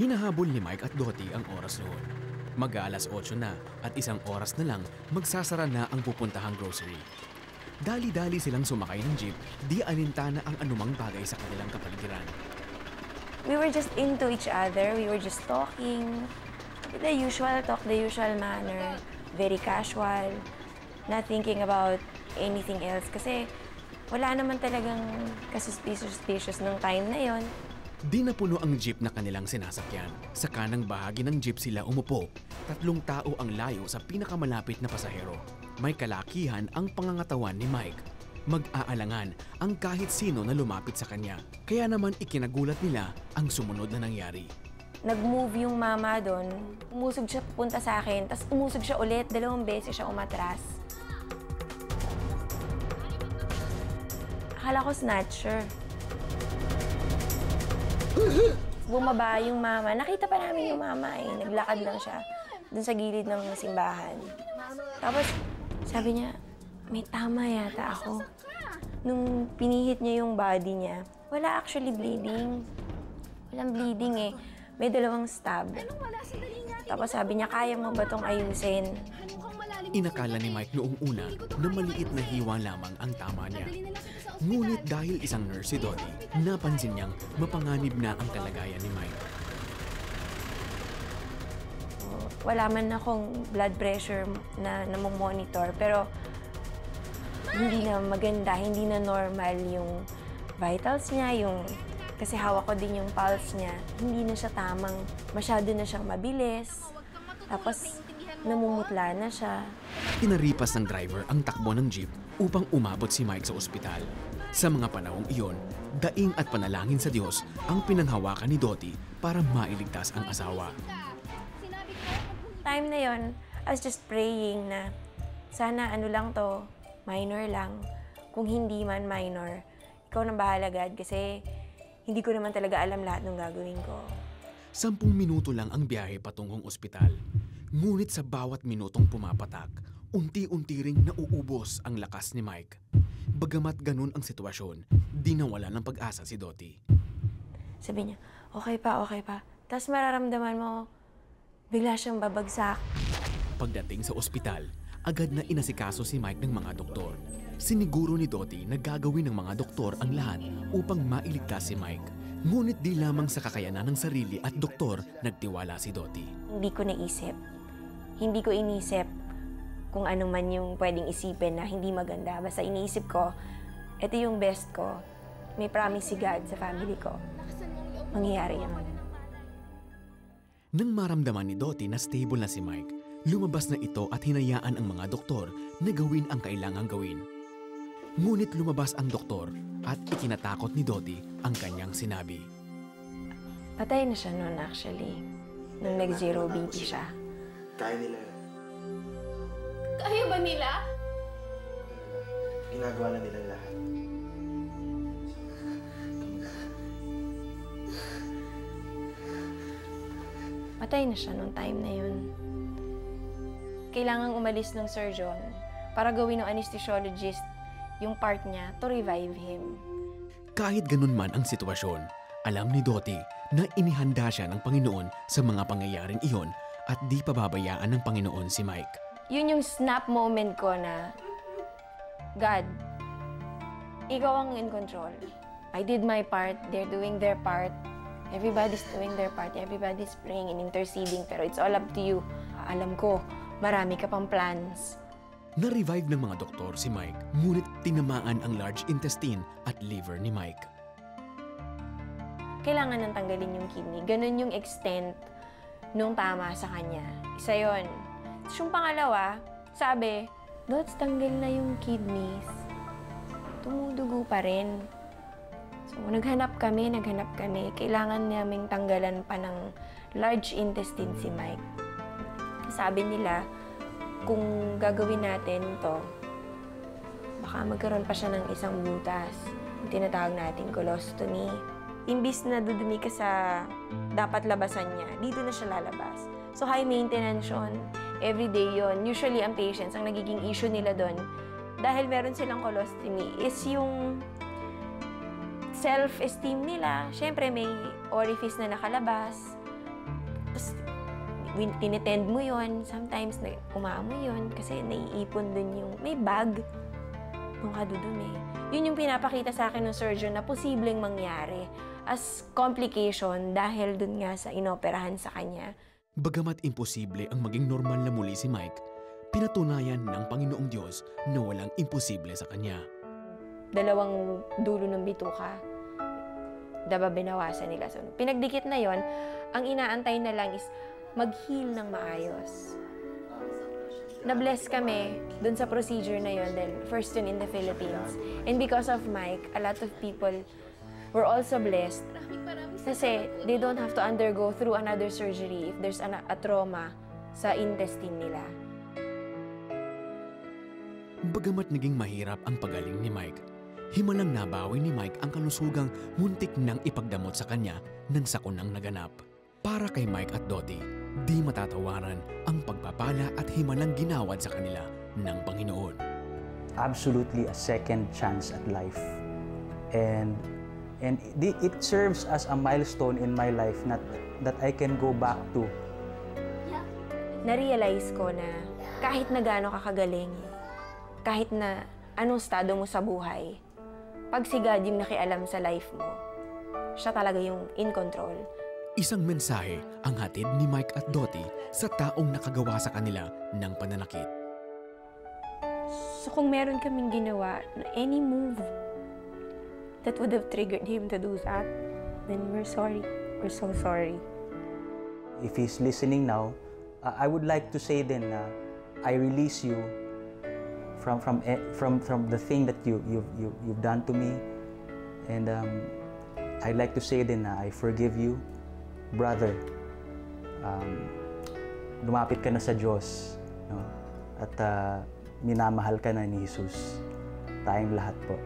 Hinahabol ni Mike at Dottie ang oras noon. Mag-aalas 8 na at isang oras na lang magsasara na ang pupuntahang grocery. Dali-dali silang sumakay ng jeep, di alintana ang anumang bagay sa kanilang kapaligiran. We were just into each other. We were just talking. The usual talk, the usual manner. Very casual. Not thinking about anything else. Kasi wala naman talagang kasuspicious nung time na yon. Di napuno ang jeep na kanilang sinasakyan. Sa kanang bahagi ng jeep sila umupo. 3 tao ang layo sa pinakamalapit na pasahero. May kalakihan ang pangangatawan ni Mike. Mag-aalangan ang kahit sino na lumapit sa kanya. Kaya naman ikinagulat nila ang sumunod na nangyari. Nag-move yung mama doon. Umusog siya punta sa akin, tapos umusog siya ulit. 2 beses siya umatras. Akala ko snatcher. Bumaba yung mama. Nakita pa namin yung mama eh. Naglakad lang siya dun sa gilid ng simbahan. Tapos sabi niya, may tama yata ako. Nung pinihit niya yung body niya, wala actually bleeding. Walang bleeding eh. May 2 stab. Tapos sabi niya, kaya mo ba itong ayusin? Inakala ni Mike noong una na maliit na hiwa lamang ang tama niya. Ngunit dahil isang nurse si Dottie, napansin niyang mapanganib na ang kalagayan ni Mike. Wala man akong blood pressure na namomonitor, pero hindi na maganda, hindi na normal yung vitals niya, kasi hawak ko din yung pulse niya. Hindi na siya tamang, masyado na siyang mabilis, tapos namumutla na siya. Pinaripas ng driver ang takbo ng jeep upang umabot si Mike sa ospital. Sa mga panahong iyon, daing at panalangin sa Diyos ang pinanghawakan ni Dottie para mailigtas ang asawa. Time na yon, I was just praying na sana ano lang to, minor lang. Kung hindi man minor, ikaw nang bahala God kasi hindi ko naman talaga alam lahat ng gagawin ko. 10 minuto lang ang biyahe patungong ospital. Ngunit sa bawat minutong pumapatak, unti-unti ring nauubos ang lakas ni Mike. Bagamat ganun ang sitwasyon, di nawala ng pag-asa si Dottie. Sabi niya, okay pa. Tapos mararamdaman mo, bigla siyang babagsak. Pagdating sa ospital, agad na inasikaso si Mike ng mga doktor. Siniguro ni Dottie na gagawin ng mga doktor ang lahat upang mailigtas si Mike. Ngunit di lamang sa kakayanan ng sarili at doktor nagtiwala si Dottie. Hindi ko naisip. Hindi ko inisip kung ano man yung pwedeng isipin na hindi maganda. Basta iniisip ko, ito yung best ko. May promise si God sa family ko. Mangyayari yun. Nang maramdaman ni Dottie na stable na si Mike, lumabas na ito at hinayaan ang mga doktor na gawin ang kailangang gawin. Ngunit lumabas ang doktor at ikinatakot ni Dottie ang kanyang sinabi. Patay na siya noon actually. Nung nag-zero BP siya. Kaya nila yun. Kaya ba nila? Ginagawa na nila lahat. Patay na siya nung time na yun. Kailangang umalis ng surgeon para gawin ng anesthesiologist yung part niya to revive him. Kahit ganun man ang sitwasyon, alam ni Dottie na inihanda siya ng Panginoon sa mga pangyayaring iyon at di pababayaan ng Panginoon si Mike. Yun yung snap moment ko na, God, ikaw ang in control. I did my part, they're doing their part. Everybody's doing their part, everybody's praying and interceding, pero it's all up to you. Alam ko, marami ka pang plans. Na-revive ng mga doktor si Mike, ngunit tinamaan ang large intestine at liver ni Mike. Kailangan nang tanggalin yung kidney. Ganun yung extent nung tama sa kanya. Isa yun. Tapos yung pangalawa, sabi, Dots, tanggal na yung kidneys. Tumudugo pa rin. So, naghanap kami. Kailangan naming tanggalan pa ng large intestine si Mike. Sabi nila, kung gagawin natin to, baka magkaroon pa siya ng isang butas. Yung tinatawag natin colostomy. Imbis na dudumi ka sa dapat labasan niya, dito na siya lalabas. So high maintenance yun. Everyday yun. Usually ang patients, ang nagiging issue nila doon, dahil meron silang colostomy, is yung self-esteem nila. Siyempre may orifice na nakalabas, tinitend mo yon, sometimes umaamoy yon kasi naiipon dun yung may bag nung kadudumi. Yun yung pinapakita sa akin ng surgeon na posibleng mangyari as complication dahil dun nga sa inoperahan sa kanya. Bagamat imposible ang maging normal na muli si Mike, pinatunayan ng Panginoong Diyos na walang imposible sa kanya. Dalawang dulo ng bituka, binawasan nila. So, pinagdikit na yon, ang inaantay na lang is mag-heal ng maayos. Na-bless kami dun sa procedure na yon dahil first yun in the Philippines. And because of Mike, a lot of people were also blessed kasi they don't have to undergo through another surgery if there's a trauma sa intestine nila. Bagamat naging mahirap ang pagaling ni Mike, himalang nabawi ni Mike ang kalusugang muntik nang ipagdamot sa kanya ng sakunang naganap. Para kay Mike at Dottie, di matatawaran ang pagpapala at himalang ginawad sa kanila ng Panginoon. Absolutely a second chance at life. And it serves as a milestone in my life that I can go back to. Na-realize ko na kahit na gaano ka kagaling, kahit na anong estado mo sa buhay, pag si God yung nakialam sa life mo, siya talaga yung in control. Isang mensahe ang hatid ni Mike at Dottie sa taong nakagawa sa kanila ng pananakit. So kung meron kaming ginawa na any move that would have triggered him to do that, then we're sorry. We're so sorry. If he's listening now, I would like to say then na I release you from the thing that you've done to me, and I'd like to say then na I forgive you, brother. Lumapit ka na sa Diyos, no? At minamahal ka na ni Jesus. Tayong lahat po.